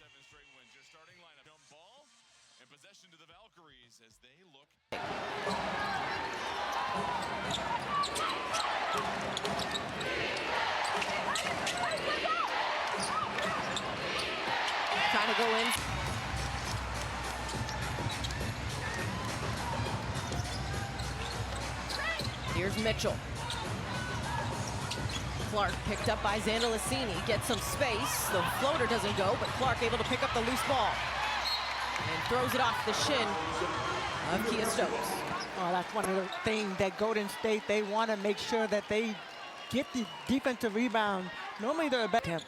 7 straight wins. Your starting lineup. Jump ball and possession to the Valkyries as they look. Trying to go in. Here's Mitchell. Clark picked up by Zandalicini, gets some space. The floater doesn't go, but Clark able to pick up the loose ball and throws it off the shin of Kia Stokes. Oh, that's one of the things that Golden State, they want to make sure that they get the defensive rebound. Normally they're a better attempt.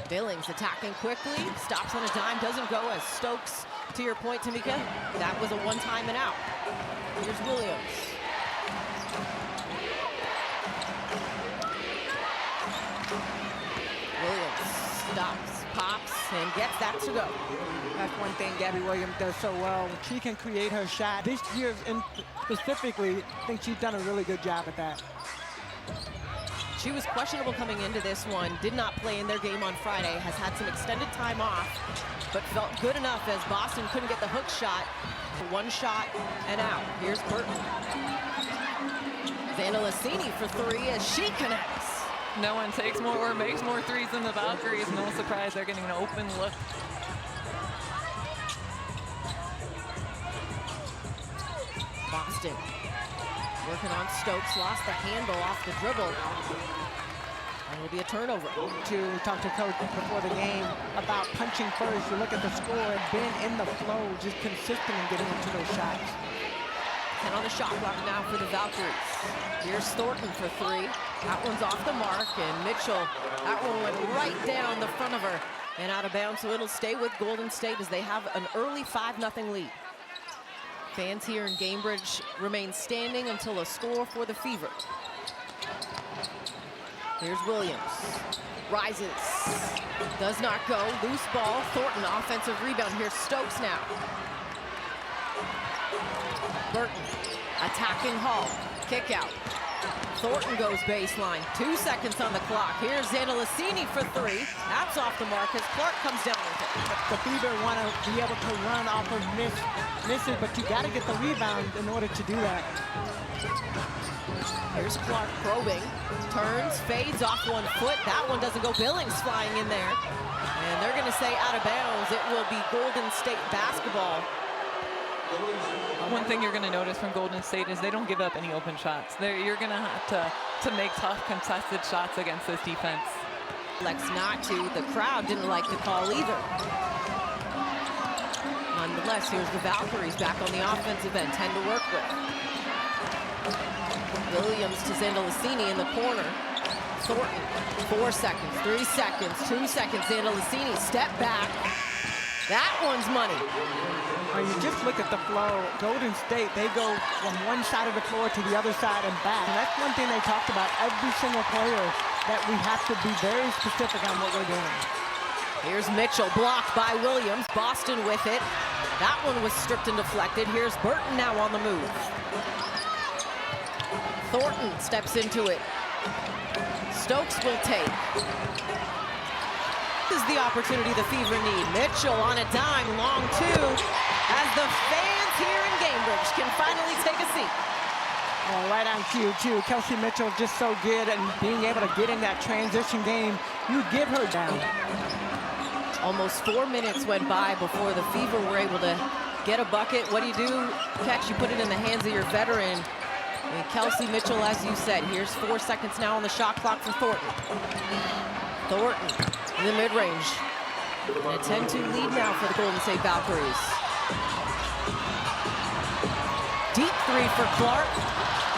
Billings attacking quickly, stops on a dime, doesn't go as Stokes, to your point, Tamika, that was a one-time and out. Here's Williams. Williams stops, pops, and gets that to go. That's one thing Gabby Williams does so well. She can create her shot. This year specifically, I think she's done a really good job at that. She was questionable coming into this one, did not play in their game on Friday, has had some extended time off, but felt good enough as Boston couldn't get the hook shot. One shot and out. Here's Burton. Zandalicini for three as she connects. No one takes more or makes more threes than the Valkyries. No surprise, they're getting an open look. Boston working on Stokes, lost the handle off the dribble. And it'll be a turnover. To talk to coach before the game about punching first. You look at the score and being in the flow, just consistent in getting into those shots. And on the shot clock now for the Valkyries. Here's Thornton for three. That one's off the mark, and Mitchell, that one went right down the front of her and out of bounds, so it'll stay with Golden State as they have an early 5-0 lead. Fans here in Gainbridge remain standing until a score for the Fever. Here's Williams. Rises. Does not go. Loose ball. Thornton, offensive rebound. Here's Stokes now. Burton attacking Hall. Kick out. Thornton goes baseline. 2 seconds on the clock. Here's Zandalicini for three. That's off the mark as Clark comes down with it. The Fever want to be able to run off of misses, but you got to get the rebound in order to do that. Here's Clark probing. Turns, fades off 1 foot. That one doesn't go. Billings flying in there. And they're going to say out of bounds. It will be Golden State basketball. One thing you're going to notice from Golden State is they don't give up any open shots. You're going to have to make tough contested shots against this defense. Lex not to. The crowd didn't like the call either. Nonetheless, here's the Valkyries back on the offensive end. 10 to work with. Williams to Zandalicini in the corner. Thornton, 4 seconds, 3 seconds, 2 seconds. Zandalicini, step back. That one's money. When you just look at the flow, Golden State, they go from one side of the floor to the other side and back. And that's one thing they talked about, every single player, that we have to be very specific on what we're doing. Here's Mitchell, blocked by Williams. Boston with it. That one was stripped and deflected. Here's Burton now on the move. Thornton steps into it. Stokes will take. This is the opportunity the Fever need. Mitchell on a dime, long two, as the fans here in Gainbridge can finally take a seat. Well, right on cue, too. Kelsey Mitchell just so good and being able to get in that transition game. You give her down. Almost 4 minutes went by before the Fever were able to get a bucket. What do? Catch, you put it in the hands of your veteran. And Kelsey Mitchell, as you said, here's 4 seconds now on the shot clock for Thornton. Thornton in the mid-range. And a 10-2 lead now for the Golden State Valkyries. Deep three for Clark.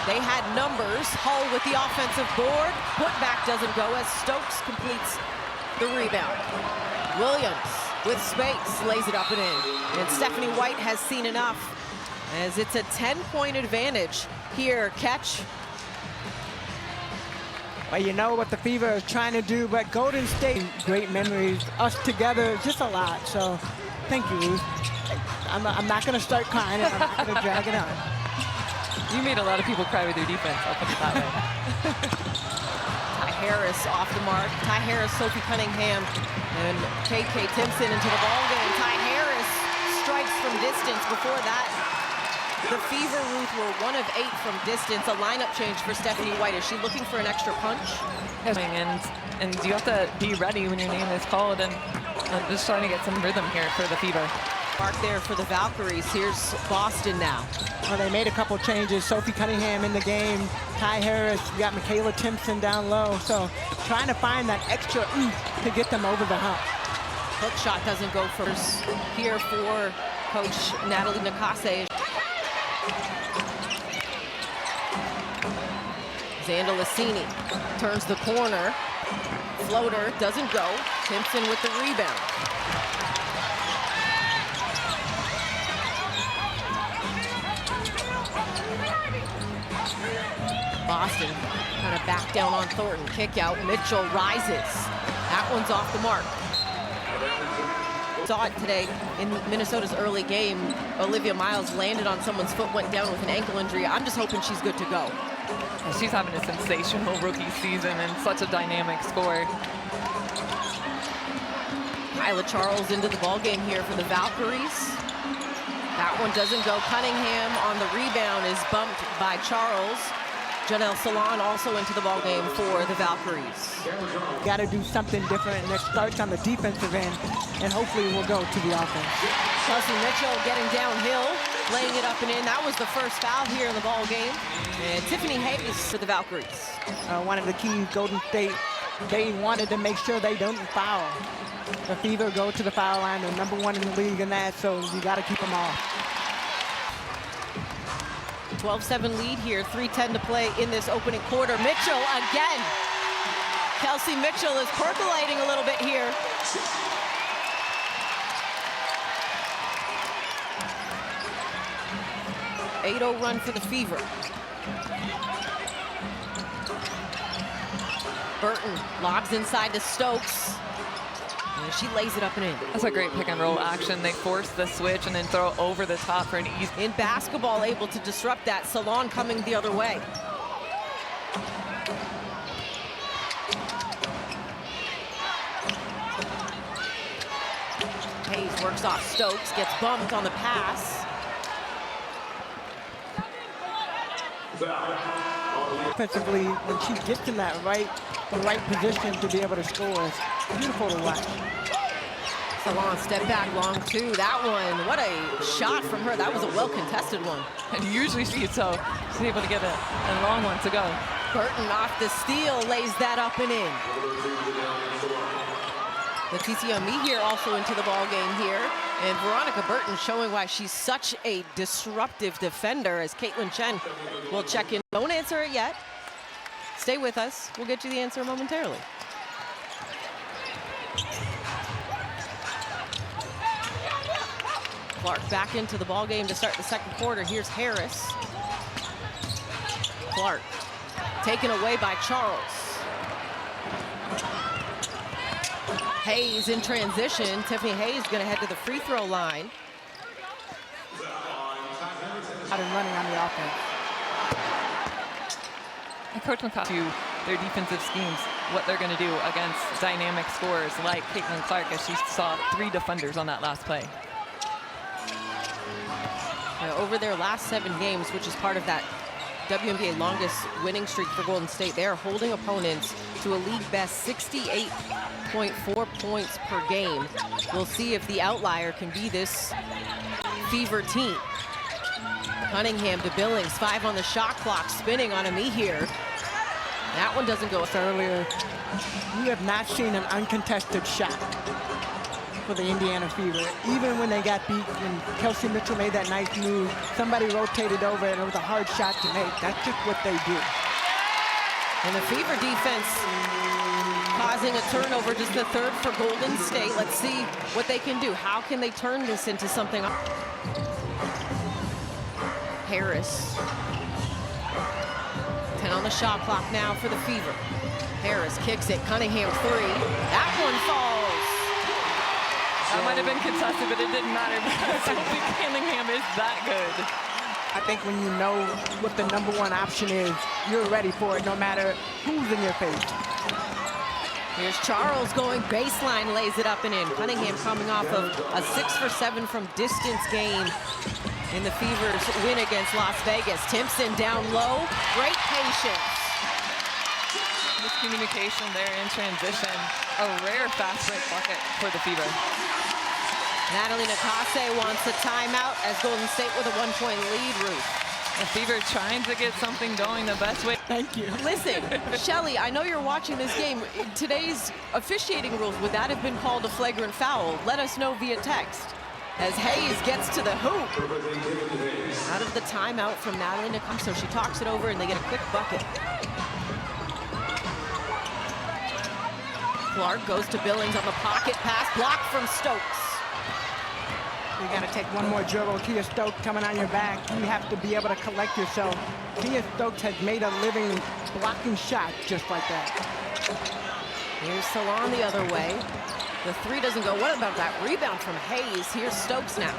They had numbers. Hull with the offensive board. Putback doesn't go as Stokes completes the rebound. Williams with space, lays it up and in. And Stephanie White has seen enough as it's a 10-point advantage here. Catch. Well, you know what the Fever is trying to do, but Golden State, great memories, us together, just a lot. So thank you, Ruth. I'm not going to start crying, and I'm not going to drag it on. You made a lot of people cry with your defense, I'll put it that way. Harris off the mark. Ty Harris, Sophie Cunningham, and KK Timpson into the ballgame. Ty Harris strikes from distance. Before that, the Fever Ruth were 1 of 8 from distance. A lineup change for Stephanie White. Is she looking for an extra punch? And you have to be ready when your name is called, and just trying to get some rhythm here for the Fever. Mark there for the Valkyries. Here's Boston now. Well, they made a couple changes. Sophie Cunningham in the game. Ty Harris. You got Michaela Timpson down low. So trying to find that extra oomph to get them over the hump. Hook shot doesn't go first here for Coach Natalie Nakase. Xanda Lassini turns the corner. Floater doesn't go. Timpson with the rebound. Boston kind of back down on Thornton. Kick out. Mitchell rises. That one's off the mark. Saw it today in Minnesota's early game. Olivia Miles landed on someone's foot, went down with an ankle injury. I'm just hoping she's good to go. She's having a sensational rookie season and such a dynamic scorer. Kyla Charles into the ballgame here for the Valkyries. That one doesn't go. Cunningham on the rebound is bumped by Charles. Janelle Salon also into the ballgame for the Valkyries. Got to do something different, and it starts on the defensive end, and hopefully we'll go to the offense. Kelsey Mitchell getting downhill, laying it up and in. That was the first foul here in the ballgame. And Tiffany Hayes for the Valkyries. One of the keys, Golden State, they wanted to make sure they don't foul. The Fever go to the foul line. They're #1 in the league in that, so you got to keep them off. 12-7 lead here, 3:10 to play in this opening quarter. Mitchell again. Kelsey Mitchell is percolating a little bit here. .80 run for the Fever. Burton lobs inside to Stokes. And she lays it up and in. That's a great pick and roll action. They force the switch and then throw over the top for an easy. In basketball, able to disrupt that. Salon coming the other way. Hayes works off Stokes, gets bumped on the pass. Offensively, when she gets in the right position to be able to score, it's beautiful to watch. Salon step back, long two. That one, what a shot from her. That was a well-contested one. And usually she's able to get a long one to go. Burton off the steal, lays that up and in. Leticia Me here also into the ball game here. And Veronica Burton showing why she's such a disruptive defender, as Caitlin Chen will check in. Don't answer it yet. Stay with us. We'll get you the answer momentarily. Clark back into the ball game to start the second quarter. Here's Harris. Clark taken away by Charles. Hayes in transition. Tiffany Hayes going to head to the free throw line. Out and running on the offense. And Coach McCall to their defensive schemes, what they're going to do against dynamic scorers like Caitlin Clark, as she saw 3 defenders on that last play. Over their last 7 games, which is part of that WNBA longest winning streak for Golden State, they are holding opponents to a league best 68.4 points per game. We'll see if the outlier can be this Fever team. Cunningham to Billings, 5 on the shot clock, spinning on a me here. That one doesn't go. Earlier, you have not seen an uncontested shot for the Indiana Fever. Even when they got beat, when Kelsey Mitchell made that nice move, somebody rotated over and it was a hard shot to make. That's just what they do. And the Fever defense causing a turnover, just the 3rd for Golden State. Let's see what they can do. How can they turn this into something? Harris. 10 on the shot clock now for the Fever. Harris kicks it. Cunningham 3. That one falls. That might have been contested, but it didn't matter because Sophie Cunningham is that good. I think when you know what the #1 option is, you're ready for it no matter who's in your face. Here's Charles going baseline, lays it up and in. Cunningham coming off of a 6 for 7 from distance game in the Fever's win against Las Vegas. Timpson down low, great patience. Miscommunication there in transition. A rare fast break bucket for the Fever. Natalie Nakase wants a timeout as Golden State with a 1-point lead, Ruth. The Fever trying to get something going the best way. Thank you. Listen, Shelly, I know you're watching this game. Today's officiating rules, would that have been called a flagrant foul? Let us know via text. As Hayes gets to the hoop. Out of the timeout from Natalie Nakase, so she talks it over and they get a quick bucket. Clark goes to Billings on the pocket pass, blocked from Stokes. You got to take one more dribble. Tia Stokes coming on your back. You have to be able to collect yourself. Tia Stokes has made a living blocking shot just like that. Here's Salon the other way. The three doesn't go. What about that rebound from Hayes? Here's Stokes now.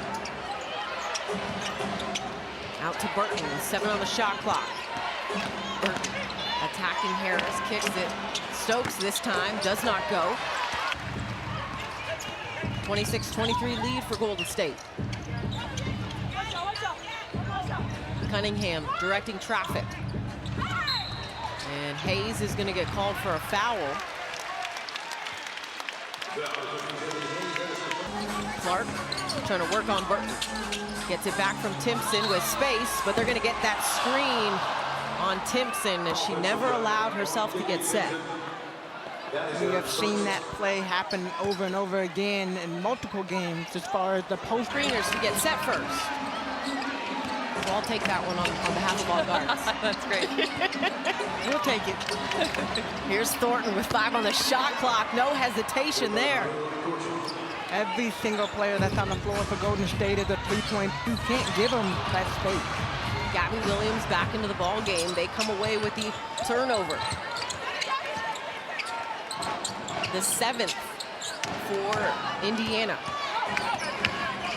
Out to Burton, 7 on the shot clock. Burton attacking Harris, kicks it. Stokes this time does not go. 26-23 lead for Golden State. Cunningham directing traffic. And Hayes is going to get called for a foul. Clark trying to work on Burton. Gets it back from Timpson with space, but they're going to get that screen on Timpson as she never allowed herself to get set. We have seen that play happen over and over again in multiple games as far as the post. Screeners to get set first. So I'll take that one on behalf of all guards. That's great. We'll take it. Here's Thornton with 5 on the shot clock. No hesitation there. Every single player that's on the floor for Golden State is a three-point. You can't give them that space. Gabby Williams back into the ball game. They come away with the turnover. The 7th for Indiana.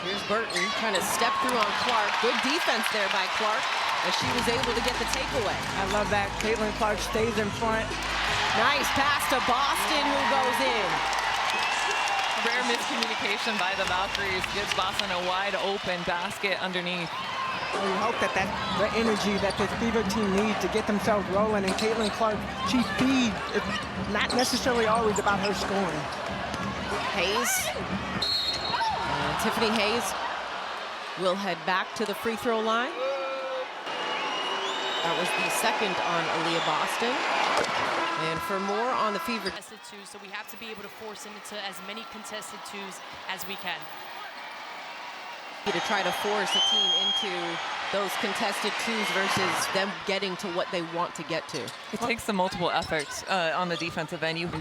Here's Burton trying to step through on Clark. Good defense there by Clark as she was able to get the takeaway. I love that. Caitlin Clark stays in front. Nice pass to Boston, who goes in. Rare miscommunication by the Valkyries gives Boston a wide open basket underneath. We hope that that's the energy that this Fever team needs to get themselves rolling. And Caitlin Clark, she feeds. It's not necessarily always about her scoring. Hayes. And Tiffany Hayes will head back to the free throw line. That was the 2nd on Aaliyah Boston. And for more on the Fever. Contested twos, so we have to be able to force them into as many contested twos as we can. To try to force a team into those contested twos versus them getting to what they want to get to. It takes the multiple efforts on the defensive end.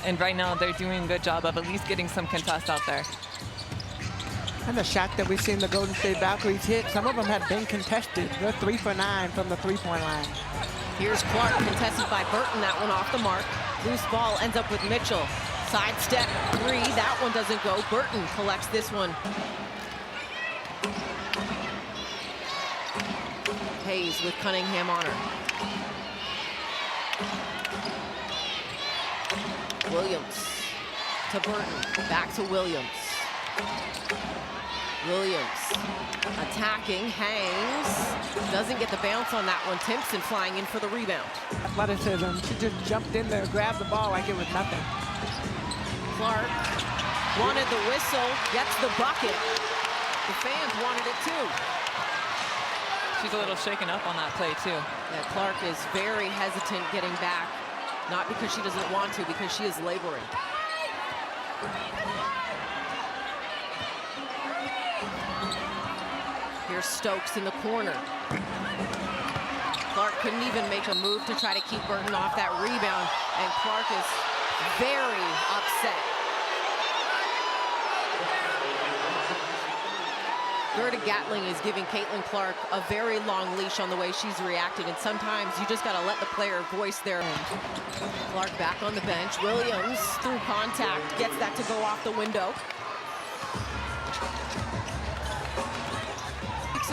And right now they're doing a good job of at least getting some contests out there. And the shot that we've seen the Golden State Valkyries hit, some of them have been contested. They're 3 for 9 from the three-point line. Here's Clark contested by Burton, that one off the mark. Loose ball ends up with Mitchell. Sidestep 3, that one doesn't go. Burton collects this one. Hayes with Cunningham on her. Williams to Burton, back to Williams. Williams attacking, hangs, doesn't get the bounce on that one. Timpson flying in for the rebound. Athleticism, she just jumped in there, grabbed the ball like it was nothing. Clark wanted the whistle, gets the bucket. The fans wanted it too. She's a little shaken up on that play too. Yeah, Clark is very hesitant getting back. Not because she doesn't want to, because she is laboring. Here's Stokes in the corner. Clark couldn't even make a move to try to keep Burton off that rebound, and Clark is very upset. Gerda Gatling is giving Caitlin Clark a very long leash on the way she's reacted, and sometimes you just got to let the player voice their own. Clark back on the bench. Williams, through contact, gets that to go off the window.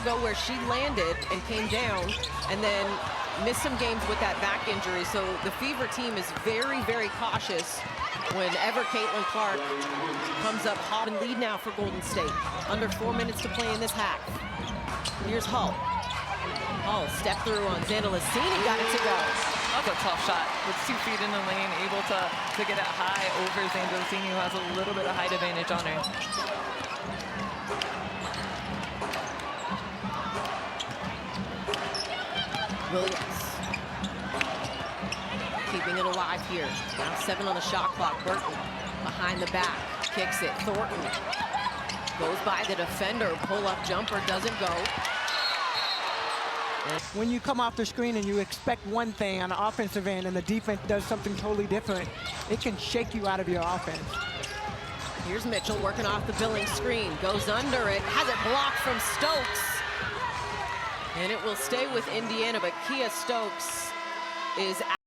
ago where she landed and came down and then missed some games with that back injury. So the Fever team is very, very cautious whenever Caitlin Clark comes up hot and lead now for Golden State. Under 4 minutes to play in this half. Here's Hull. Hull step through on Zandalicini, got it to go. That's a tough shot. With 2 feet in the lane, able to get it high over Zandalicini, who has a little bit of height advantage on her. Williams. Keeping it alive here. Now 7 on the shot clock. Burton behind the back. Kicks it. Thornton goes by the defender. Pull-up jumper doesn't go. When you come off the screen and you expect one thing on the offensive end and the defense does something totally different, it can shake you out of your offense. Here's Mitchell working off the Billings screen. Goes under it. Has it blocked from Stokes. And it will stay with Indiana, but Kia Stokes is out.